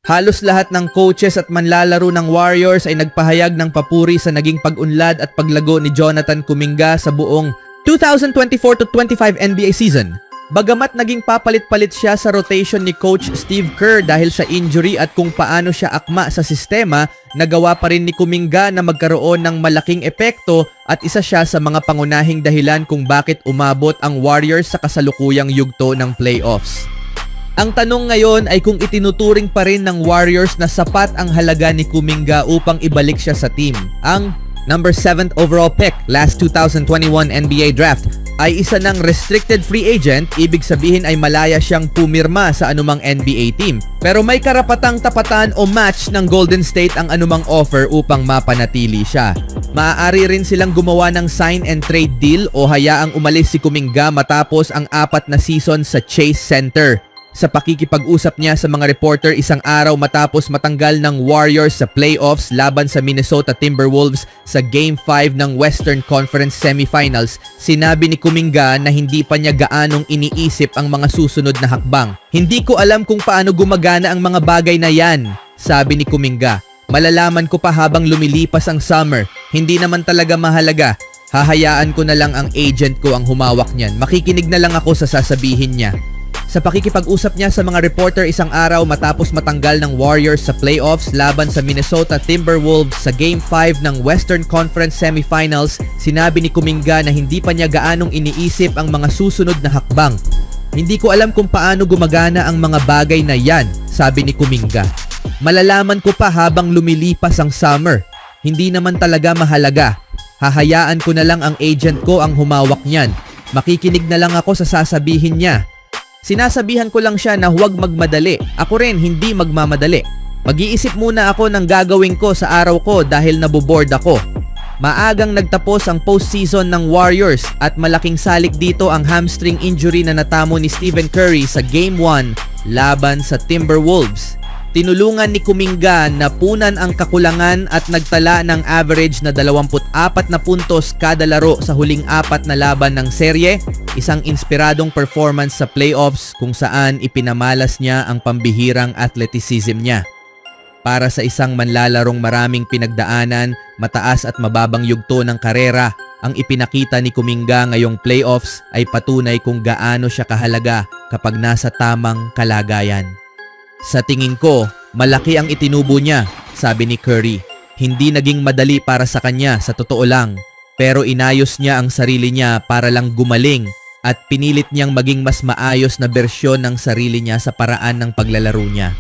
Halos lahat ng coaches at manlalaro ng Warriors ay nagpahayag ng papuri sa naging pag-unlad at paglago ni Jonathan Kuminga sa buong 2024-25 NBA season. Bagamat naging papalit-palit siya sa rotation ni Coach Steve Kerr dahil sa injury at kung paano siya akma sa sistema, nagawa pa rin ni Kuminga na magkaroon ng malaking epekto at isa siya sa mga pangunahing dahilan kung bakit umabot ang Warriors sa kasalukuyang yugto ng playoffs. Ang tanong ngayon ay kung itinuturing pa rin ng Warriors na sapat ang halaga ni Kuminga upang ibalik siya sa team. Ang number 7th overall pick last 2021 NBA draft ay isa ng restricted free agent, ibig sabihin ay malaya siyang pumirma sa anumang NBA team. Pero may karapatang tapatan o match ng Golden State ang anumang offer upang mapanatili siya. Maaari rin silang gumawa ng sign and trade deal o hayaang umalis si Kuminga matapos ang 4 na season sa Chase Center. Sa pakikipag-usap niya sa mga reporter isang araw matapos matanggal ng Warriors sa playoffs laban sa Minnesota Timberwolves sa Game 5 ng Western Conference Semifinals, sinabi ni Kuminga na hindi pa niya gaanong iniisip ang mga susunod na hakbang. Hindi ko alam kung paano gumagana ang mga bagay na yan, sabi ni Kuminga. Malalaman ko pa habang lumilipas ang summer. Hindi naman talaga mahalaga. Hahayaan ko na lang ang agent ko ang humawak niyan. Makikinig na lang ako sa sasabihin niya. Sa pakikipag-usap niya sa mga reporter isang araw matapos matanggal ng Warriors sa playoffs laban sa Minnesota Timberwolves sa Game 5 ng Western Conference Semifinals, sinabi ni Kuminga na hindi pa niya gaanong iniisip ang mga susunod na hakbang. Hindi ko alam kung paano gumagana ang mga bagay na yan, sabi ni Kuminga. Malalaman ko pa habang lumilipas ang summer. Hindi naman talaga mahalaga. Hahayaan ko na lang ang agent ko ang humawak niyan. Makikinig na lang ako sa sasabihin niya. Sinasabihan ko lang siya na huwag magmadali. Ako rin hindi magmamadali. Mag-iisip muna ako ng gagawin ko sa araw ko dahil naboboard ako. Maagang nagtapos ang postseason ng Warriors at malaking salik dito ang hamstring injury na natamo ni Stephen Curry sa Game 1 laban sa Timberwolves. Tinulungan ni Kuminga na punan ang kakulangan at nagtala ng average na 24 na puntos kada laro sa huling 4 na laban ng serye, isang inspiradong performance sa playoffs kung saan ipinamalas niya ang pambihirang athleticism niya. Para sa isang manlalarong maraming pinagdaanan, mataas at mababang yugto ng karera, ang ipinakita ni Kuminga ngayong playoffs ay patunay kung gaano siya kahalaga kapag nasa tamang kalagayan. Sa tingin ko, malaki ang itinubo niya, sabi ni Curry. Hindi naging madali para sa kanya sa totoo lang, pero inayos niya ang sarili niya para lang gumaling at pinilit niyang maging mas maayos na bersyon ng sarili niya sa paraan ng paglalaro niya.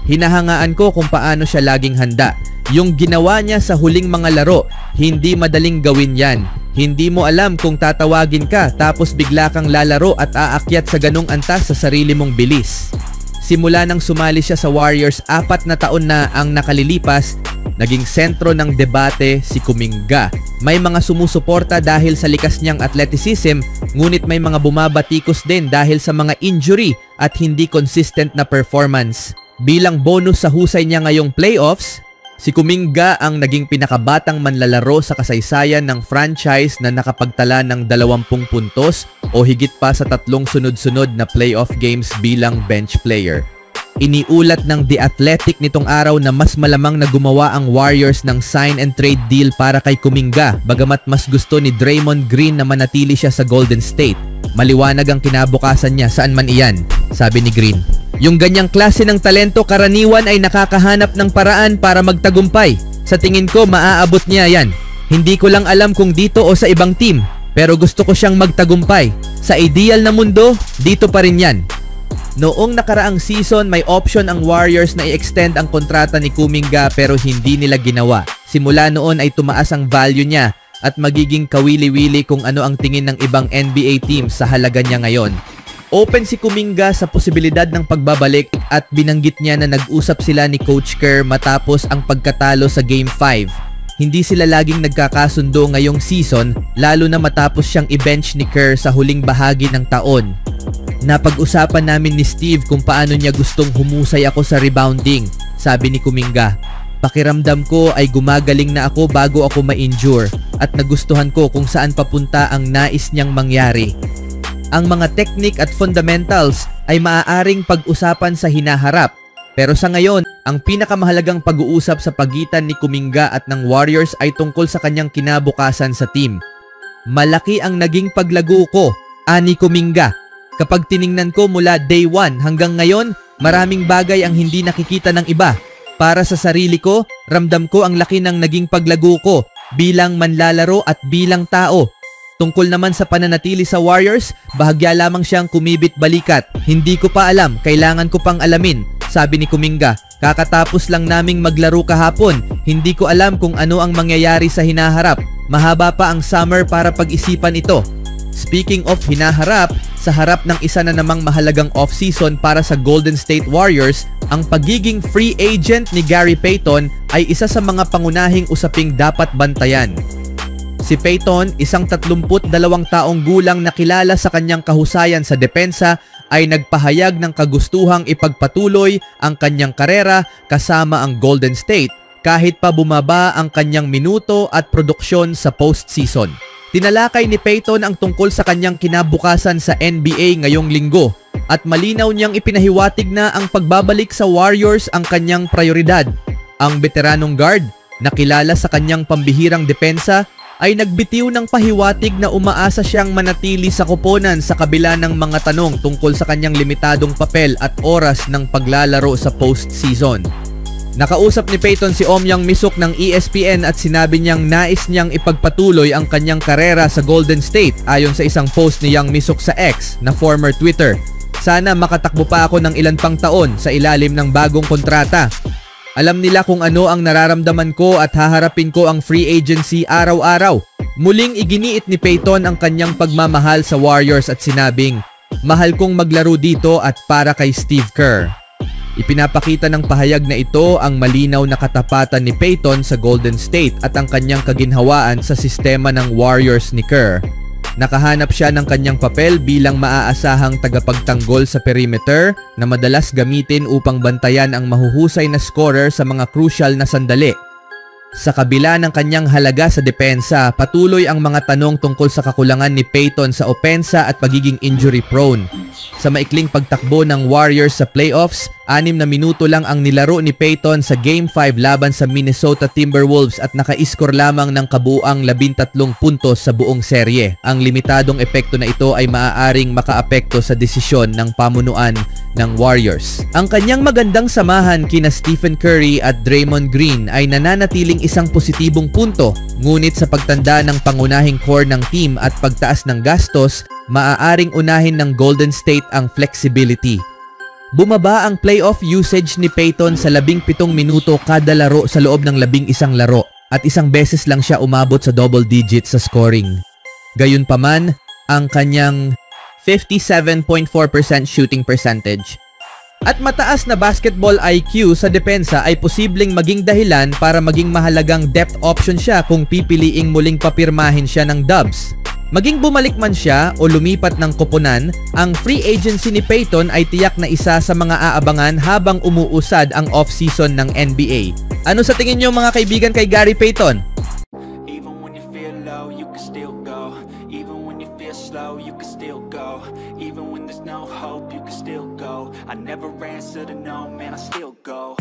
Hinahangaan ko kung paano siya laging handa. Yung ginawa niya sa huling mga laro, hindi madaling gawin yan. Hindi mo alam kung tatawagin ka tapos bigla kang lalaro at aakyat sa ganong antas sa sarili mong bilis. Simula nang sumali siya sa Warriors 4 na taon na ang nakalilipas, naging sentro ng debate si Kuminga. May mga sumusuporta dahil sa likas niyang athleticism, ngunit may mga bumabatikos din dahil sa mga injury at hindi consistent na performance. Bilang bonus sa husay niya ngayong playoffs, si Kuminga ang naging pinakabatang manlalaro sa kasaysayan ng franchise na nakapagtala ng 20 puntos o higit pa sa 3 sunod-sunod na playoff games bilang bench player. Iniulat ng The Athletic nitong araw na mas malamang na gumawa ang Warriors ng sign and trade deal para kay Kuminga, bagamat mas gusto ni Draymond Green na manatili siya sa Golden State. Maliwanag ang kinabukasan niya saan man iyan, sabi ni Green. Yung ganyang klase ng talento karaniwan ay nakakahanap ng paraan para magtagumpay. Sa tingin ko maaabot niya yan. Hindi ko lang alam kung dito o sa ibang team, pero gusto ko siyang magtagumpay. Sa ideal na mundo, dito pa rin yan. Noong nakaraang season, may option ang Warriors na i-extend ang kontrata ni Kuminga pero hindi nila ginawa. Simula noon ay tumaas ang value niya at magiging kawili-wili kung ano ang tingin ng ibang NBA teams sa halaga niya ngayon. Open si Kuminga sa posibilidad ng pagbabalik at binanggit niya na nag-usap sila ni Coach Kerr matapos ang pagkatalo sa Game 5. Hindi sila laging nagkakasundo ngayong season, lalo na matapos siyang i-bench ni Kerr sa huling bahagi ng taon. Napag-usapan namin ni Steve kung paano niya gustong humusay ako sa rebounding, sabi ni Kuminga. Pakiramdam ko ay gumagaling na ako bago ako ma-injure at nagustuhan ko kung saan papunta ang nais niyang mangyari. Ang mga technique at fundamentals ay maaaring pag-usapan sa hinaharap, Pero sa ngayon, ang pinakamahalagang pag-uusap sa pagitan ni Kuminga at ng Warriors ay tungkol sa kanyang kinabukasan sa team. Malaki ang naging paglago ko, ani Kuminga. Kapag tiningnan ko mula day 1 hanggang ngayon, maraming bagay ang hindi nakikita ng iba. Para sa sarili ko, ramdam ko ang laki ng naging paglago ko bilang manlalaro at bilang tao. Tungkol naman sa pananatili sa Warriors, bahagya lamang siyang kumibit balikat. Hindi ko pa alam, kailangan ko pang alamin, sabi ni Kuminga. Kakatapos lang naming maglaro kahapon, hindi ko alam kung ano ang mangyayari sa hinaharap. Mahaba pa ang summer para pag-isipan ito. Speaking of hinaharap, sa harap ng isa na namang mahalagang off-season para sa Golden State Warriors, ang pagiging free agent ni Gary Payton ay isa sa mga pangunahing usaping dapat bantayan. Si Payton, isang 32 taong gulang na kilala sa kanyang kahusayan sa depensa, ay nagpahayag ng kagustuhang ipagpatuloy ang kanyang karera kasama ang Golden State kahit pa bumaba ang kanyang minuto at produksyon sa postseason. Tinalakay ni Payton ang tungkol sa kanyang kinabukasan sa NBA ngayong linggo at malinaw niyang ipinahiwatig na ang pagbabalik sa Warriors ang kanyang prioridad. Ang veteranong guard, na kilala sa kanyang pambihirang depensa, ay nagbitiw ng pahiwatig na umaasa siyang manatili sa koponan sa kabila ng mga tanong tungkol sa kanyang limitadong papel at oras ng paglalaro sa postseason. Nakausap ni Payton si Ohm Misuk ng ESPN at sinabi niyang nais niyang ipagpatuloy ang kanyang karera sa Golden State ayon sa isang post ni Young Misuk sa X na former Twitter. Sana makatakbo pa ako ng ilan pang taon sa ilalim ng bagong kontrata. Alam nila kung ano ang nararamdaman ko at haharapin ko ang free agency araw-araw. Muling iginiit ni Payton ang kanyang pagmamahal sa Warriors at sinabing, "Mahal kong maglaro dito at para kay Steve Kerr." Ipinapakita ng pahayag na ito ang malinaw na katapatan ni Payton sa Golden State at ang kanyang kaginhawaan sa sistema ng Warriors ni Kerr. Nakahanap siya ng kanyang papel bilang maaasahang tagapagtanggol sa perimeter na madalas gamitin upang bantayan ang mahuhusay na scorer sa mga crucial na sandali. Sa kabila ng kanyang halaga sa depensa, patuloy ang mga tanong tungkol sa kakulangan ni Payton sa opensa at pagiging injury prone. Sa maikling pagtakbo ng Warriors sa playoffs, 6 na minuto lang ang nilaro ni Payton sa Game 5 laban sa Minnesota Timberwolves at naka-score lamang ng kabuuang 13 puntos sa buong serye. Ang limitadong epekto na ito ay maaaring makaapekto sa desisyon ng pamunuan ng Warriors. Ang kanyang magandang samahan kina Stephen Curry at Draymond Green ay nananatiling isang positibong punto, ngunit sa pagtanda ng pangunahing core ng team at pagtaas ng gastos, maaaring unahin ng Golden State ang flexibility. Bumaba ang playoff usage ni Payton sa 17 minuto kada laro sa loob ng 11 laro at isang beses lang siya umabot sa double digits sa scoring. Gayunpaman, ang kanyang 57.4% shooting percentage at mataas na basketball IQ sa depensa ay posibleng maging dahilan para maging mahalagang depth option siya kung pipiliing muling papirmahin siya ng Dubs. Maging bumalik man siya o lumipat ng koponan, ang free agency ni Payton ay tiyak na isa sa mga aabangan habang umuusad ang off-season ng NBA. Ano sa tingin niyo mga kaibigan kay Gary Payton? Even when you feel low, you can still go. Even when you feel slow, you can still go. Even when there's no hope, you can still go. I never answer to no, man, I still go.